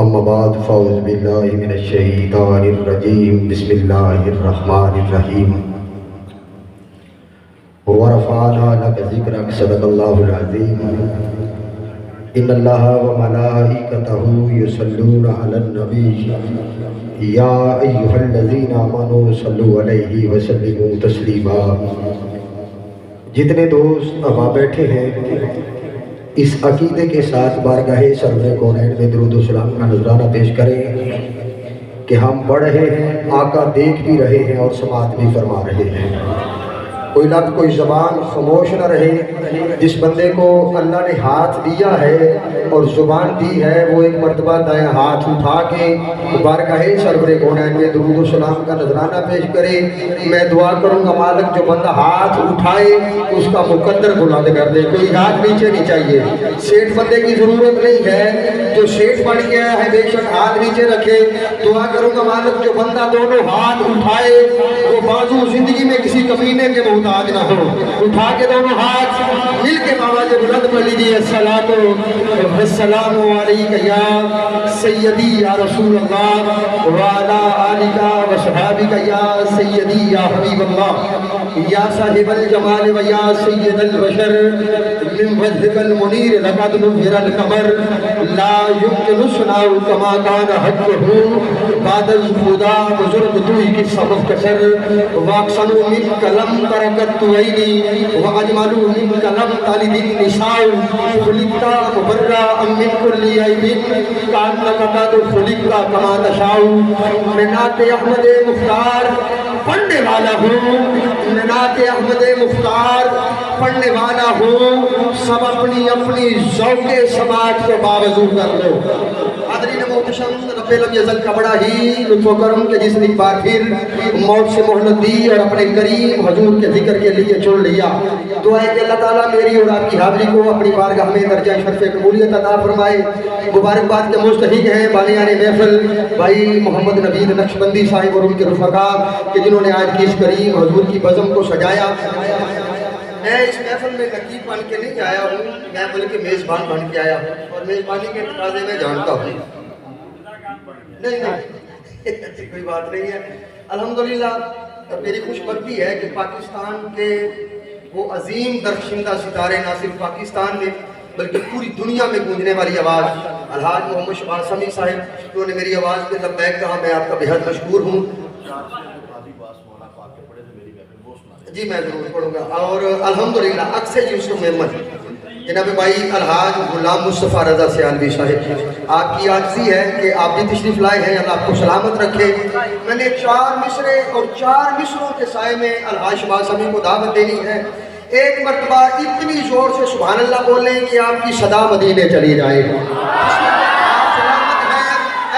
اما بعد فاعوذ باللہ من الشیطان الرجیم بسم اللہ الرحمن الرحیم ورفعنا لک ذکرک صدق اللہ العظیم ان اللہ وملائکتہ یصلون علی النبی یا ایہا الذین آمنوا صلوا علیہ وسلموا تسلیما۔ جتنے دوست ابا بیٹھے ہیں اس عقیدے کے ساتھ بارگاہ سرور کونین میں درود و سلام کا نذرانہ پیش کریں کہ ہم پڑھ رہے ہیں، آقا دیکھ بھی رہے ہیں اور سماعت بھی فرما رہے ہیں۔ کوئی لب کوئی زبان خاموش نہ رہے۔ جس بندے کو اللہ نے ہاتھ دیا ہے اور زبان دی ہے وہ ایک مرتبہ دائیں ہاتھ اٹھا کے بارگاہ سرور کونین میں درود و سلام کا نذرانہ پیش کرے۔ میں دعا کروں گا مالک جو بندہ ہاتھ اٹھائے اس کا مقدر بلند کر دے۔ کوئی ہاتھ نیچے نہیں چاہیے، سیٹ بندے کی ضرورت نہیں ہے، جو سیٹ بن گیا ہے بے شک ہاتھ نیچے رکھے۔ دعا کروں گا مالک جو بندہ دونوں ہاتھ اٹھائے وہ بازو زندگی میں کسی کمینے کے محتاج نہ ہو۔ اٹھا کے دونوں ہاتھ مل کے بابا جی بلند پڑھ لیجیے، الصلاۃ والسلام علیک یا سیدی یا رسول اللہ وعلی آلک وصحابک یا سیدی یا حبیب اللہ یا صاحب الجمال و یا سید البشر من وجهک المنیر لقد نور القمر لا يمكن الثناء كما كان حقه بعد الخدا بزرگ توئی کی سبب کسر واقسن من کلم ترکت عینی واجمل من کلم تالد النساء خلقتا مبرا من کل عیب کانک قد خلقتا کما تشاء۔ میں نعت احمد مختار پڑھنے والا ہوں، میں نعت احمد مختار پڑھنے والا ہوں، سب اپنی اپنی ذوق سماعت کو باوضو کر لو۔ حاضرین محتشم، رب لم یزل کا بڑا ہی لطف و کرم کہ جس نے ایک بار پھر موت سے مہلت دی اور اپنے کریم حضور کے ذکر کے لیے چھوڑ لیا۔ دعا ہے کہ اللہ تعالیٰ میری اور آپ کی حاضری کو اپنی بارگاہ میں درجہ شرف قبولیت عطا فرمائے۔ مبارکباد کے مستحق ہیں بانیان محفل بھائی محمد نوید نقشبندی صاحب اور ان کے رفقا کہ جنہوں نے آج کی اس کریم حضور کی بزم کو سجایا۔ میں اس محفل میں نقیب بن کے نہیں آیا ہوں، میں بلکہ میزبان بن کے آیا ہوں اور میزبانی کے تقاضے میں جانتا ہوں۔ نہیں کوئی بات نہیں ہے۔ الحمدللہ میری خوش بختی ہے کہ پاکستان کے وہ عظیم درخشندہ ستارے نہ صرف پاکستان میں بلکہ پوری دنیا میں گونجنے والی آواز الحاج محمد شبان سمیع صاحب انہوں نے میری آواز پہ لبیک کہا، میں آپ کا بہت مشکور ہوں۔ جی میں ضرور پڑھوں گا۔ اور الحمدللہ اکثر یوسف محمد جناب بھائی الحاج غلام مصطفیٰ رضا سیالوی صاحب، آپ کی عاجزی ہے کہ آپ بھی تشریف لائے ہیں، اللہ آپ کو سلامت رکھے۔ میں نے 4 مصرے اور 4 مصروں کے سائے میں الحاج شبان سمیع کو دعوت دینی ہے۔ ایک مرتبہ اتنی زور سے سبحان اللہ بولیں کہ آپ کی صدا مدینے چلی جائے۔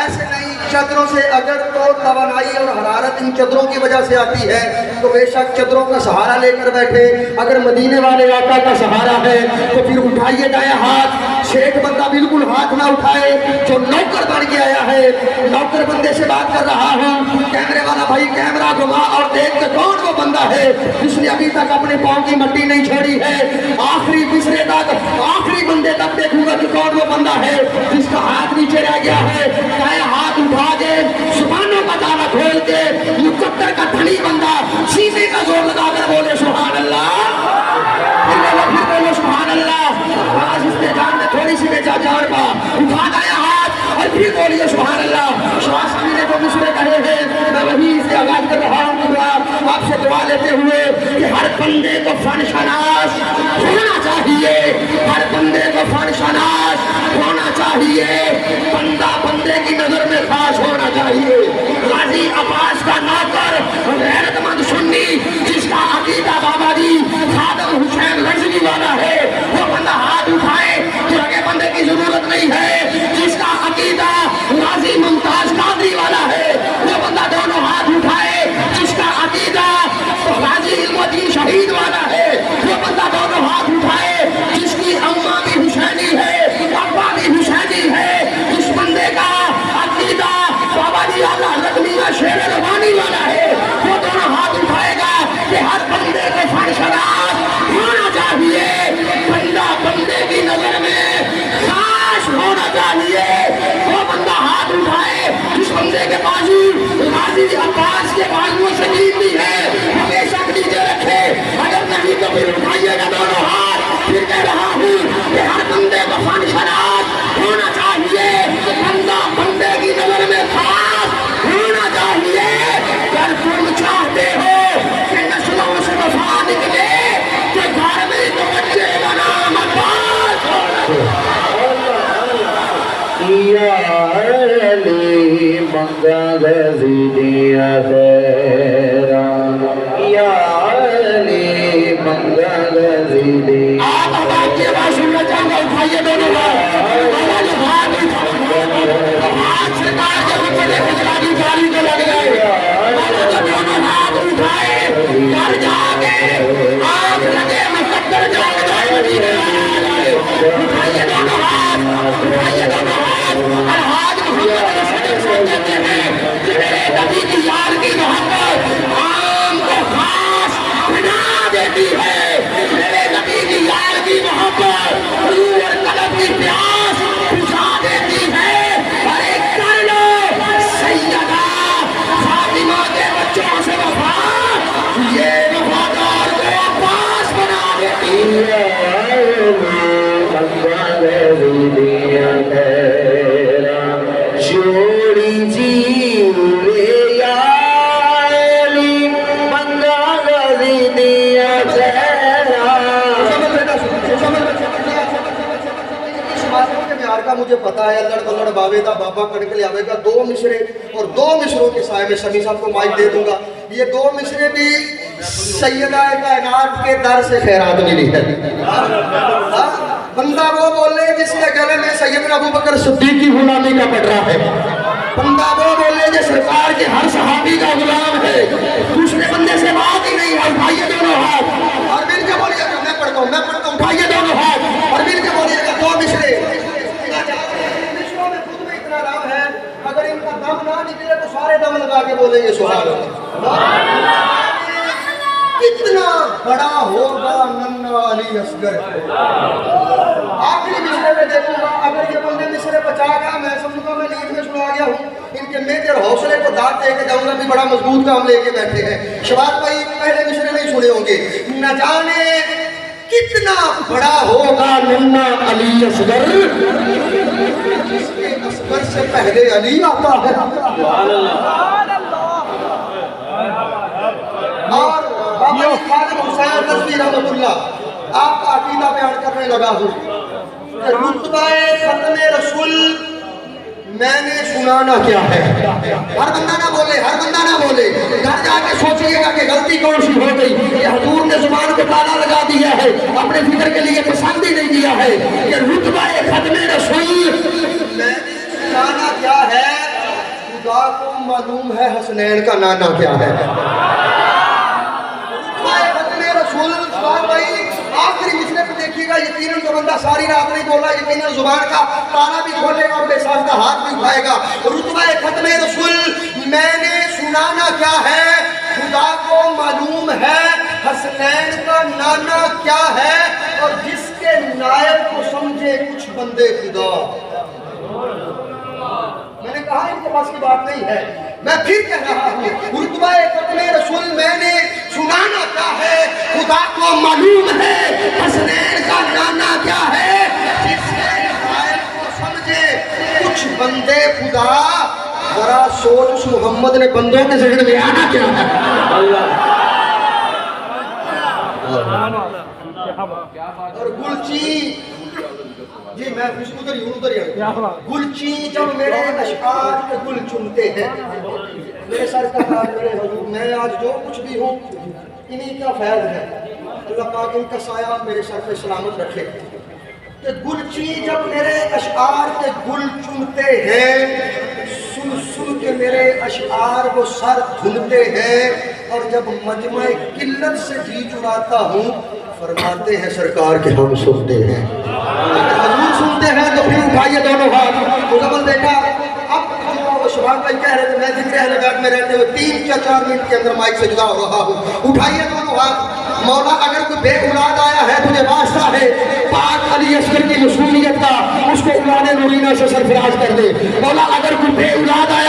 ایسے نہیں چادروں سے اگر تو توانائی اور حرارت ان چادروں کی وجہ سے آتی ہے تو بے شک چادروں کا سہارا لے کر بیٹھے۔ اگر مدینے والے آقا کا سہارا ہے تو پھر اٹھائیے دائیں ہاتھ۔ شیخ بندہ بالکل ہاتھ نہ اٹھائے، جو نوکر بن کے آیا ہے نوکر بندے سے بات کر رہا ہوں۔ کیمرے والا بھائی کیمرہ گھما اور دیکھ کہ کون وہ بندہ ہے جس نے ابھی تک اپنے پاؤں کی مٹی نہیں چھوڑی ہے۔ آخری مصرے تک آخری بندے تک دیکھوں گا کہ کون وہ بندہ ہے جس کا ہاتھ نیچے رہ گیا ہے۔ دائیں ہاتھ اٹھا کے زبانوں کا تالا کھول کے مقدر کا دھنی بندہ سینے کا زور لگا کر بولے سبحان اللہ، پھر بولو سبحان اللہ۔ آج اس نے جان میں تھوڑی سی بیچا جان کا اٹھا دایا ہاتھ اور پھر بولیے سبحان اللہ۔ شاہ سمی نے جو مصرے کہے ہیں میں وہی سے آغاز کر رہا ہوں۔ آپ سے دعا لیتے ہوئے کہ ہر بندے کو فن شناس ہونا چاہیے، ہر بندے کو فن شناس ہونا چاہیے، بندہ بندے کی نظر میں خاص ہونا چاہیے۔ غازی عباس کا نوکر غیرت مند سنی جس کا عقیدہ بابا جی خادم حسین لڑزنی والا ہے وہ بندہ ہاتھ اٹھائے تو لگے بندے کی ضرورت نہیں ہے۔ جس کا عقیدہ غازی ممتاز قادری والا ہے وہ بندہ دونوں ہاتھ اٹھائے۔ جس کا عقیدہ غازی علم الدین شہید والا ہے وہ بندہ دونوں ہاتھ اٹھائے۔ جس کی اماں بھی حسینی ہے ابا بھی حسینی ہے غازی عباس کے بازوؤں سے جیتتی ہے، ہمیشہ نیچے رکھے، اگر نہیں تو پھر اٹھائیے گا دونوں ہاتھ۔ پھر کہہ رہا ہوں کہ ہر بندے کو فن شناس ہونا چاہیے، بندہ بندے کی نظر میں خاص ہونا چاہیے۔ اگر تم چاہتے ہو کہ نسلوں سے وفا نکلے تو گھر میں تو بچے کا نام عباس ہونا۔ یا علی منگا غزیدیا خیرا، یا علی منگا غزیدیا۔ آپ آواز کی آواز سننا چاہوں گا، اٹھائیے دونوں ہاتھ، آواز ہاتھ سرکار کے حکم خجرانی جاری کو لگ گئے، دونوں ہاتھ اٹھائے، گھر جا کے آنکھ لگے مقدر جاگ جائے مدینے والے، اٹھائیے دونوں ہاتھ، اٹھائیے دونوں ہاتھ۔ الحاج محمد رسول سے کہتے ہیں کہ میرے نبی کی یار کی محبت عام کو خاص بنا دیتی ہے، میرے نبی کی یار کی محبت روح اور قلب کی پیاس بجھا دیتی ہے۔ اور ایک کر لو سیدہ فاطمہ کے بچوں سے وفا، یہ وفادار کو عباس بنا دیتی ہے۔ جوڑی جی یا علی منگا غزیدیا خیرا۔ کا مجھے پتا ہے لڑ بلڑ باوے دا بابا کڑک لے آوے گا دو مشرے، اور دو مشروں کے سائے میں شمی صاحب کو مائک دے دوں گا۔ یہ دو مشرے بھی سیدہ کائنات کے در سے خیرات ملی ہے۔ بندہ وہ بولے جس کے گلے میں سیدنا ابوبکر صدیق کی غلامی کا پٹرا ہے، بندہ وہ بولے جو سرکار کے ہر صحابی کا غلام ہے، دوسرے بندے سے بات ہی نہیں ہے۔ اٹھائیے دونوں ہاتھ اور مل کے بولیے گا، میں پڑھتا ہوں، اٹھائیے دونوں ہاتھ اور مل کے بولیے گا، دو مشرے۔ مشروں میں خود میں اتنا رام ہے، اگر ان کا دم نہ نکلے تو سارے دم لگا کے بولیں گے سبحان اللہ۔ کتنا بڑا ہوگا ننھا علی اصغر۔ آخری مشرے میں دیکھوں گا، اگر یہ بندے مشرے بچا گا میں سمجھوں گا میں نیند میں سنا گیا ہوں، ان کے میجر حوصلے کو داد دے کے جاؤں گا بھی بڑا مضبوط کام لے کے بیٹھے ہیں۔ شباب بھائی پہلے مشرے نہیں سنے ہوں گے، نہ جانے کتنا بڑا ہوگا ننھا علی اصغر، جس کے اصغر سے پہلے علی آتا ہے۔ اور بابا خالد حسین رضوی رحمۃ اللہ آپ کا عقیدہ بیان کرنے لگا ہوں کہ رتبہ ختم رسول میں نے سنانا کیا ہے۔ ہر بندہ نہ بولے، ہر بندہ نہ بولے، گھر جا کے سوچئے گا کہ غلطی کون سی ہو گئی، کہ حضور نے زبان کو تالا لگا دیا ہے، اپنے فکر کے لیے پسند ہی نہیں دیا ہے کہ رتبہ ختم رسول میں نے سنانا کیا ہے۔ خدا کو معلوم ہے حسنین کا نانا کیا ہے۔ آخری مشرے پہ دیکھیے گا، یقیناً جو بندہ ساری رات نہیں بولا یقیناً زبان کا تالا بھی کھولے گا اور بے ساختہ ہاتھ بھی اٹھائے گا۔ رتبہ ختم رسول میں نے سنانا کیا ہے، خدا کو معلوم ہے حسنین کا نانا کیا ہے، اور جس کے نائب کو سمجھے کچھ بندے خدا۔ میں نے کہا ان کے پاس کی بات نہیں ہے، میں پھر کہہ رہا ہوں رتبہ ختم رسول میں نے سنانا کیا ہے، خدا کو معلوم ہے حسنین کا نانا کیا ہے، جس کے نائب کو سمجھے کچھ بندے خدا۔ ذرا سوچ اس محمد نے بندوں کے ذہن میں آنا کیا ہے۔ اور گلچی جی میں ادھر ہی گلچی جب میرے اشعار کے گل چنتے ہیں، میرے سرکار میرے حضور میں آج جو کچھ بھی ہوں انہی کا فیض ہے، اللہ پاک ان کا سایہ میرے سر پہ سلامت رکھے۔ کہ گلچی جب میرے اشعار کے گل چنتے ہیں، سن سن کے میرے اشعار وہ سر دھلتے ہیں، اور جب مجمع قلت سے جی چراتا ہوں فرماتے ہیں سرکار کے ہم سنتے ہیں۔ اگر حضور سنتے ہیں تو پھر اٹھائیے دونوں ہاتھ۔ مکمل دیکھا اب جو شبان بھائی کہہ رہے تھے میں ذکر اہل بیت میں رہتے ہوئے 3 یا 4 منٹ کے اندر مائک سے جدا ہو رہا ہوں، اٹھائیے دونوں ہاتھ۔ مولا اگر کوئی بے اولاد آیا ہے تجھے واسطہ ہے پاک علی اصغر کی مصونیت کا، اس کو اولاد نورینہ سے سرفراز کر دے۔ مولا اگر کوئی بے اولاد آیا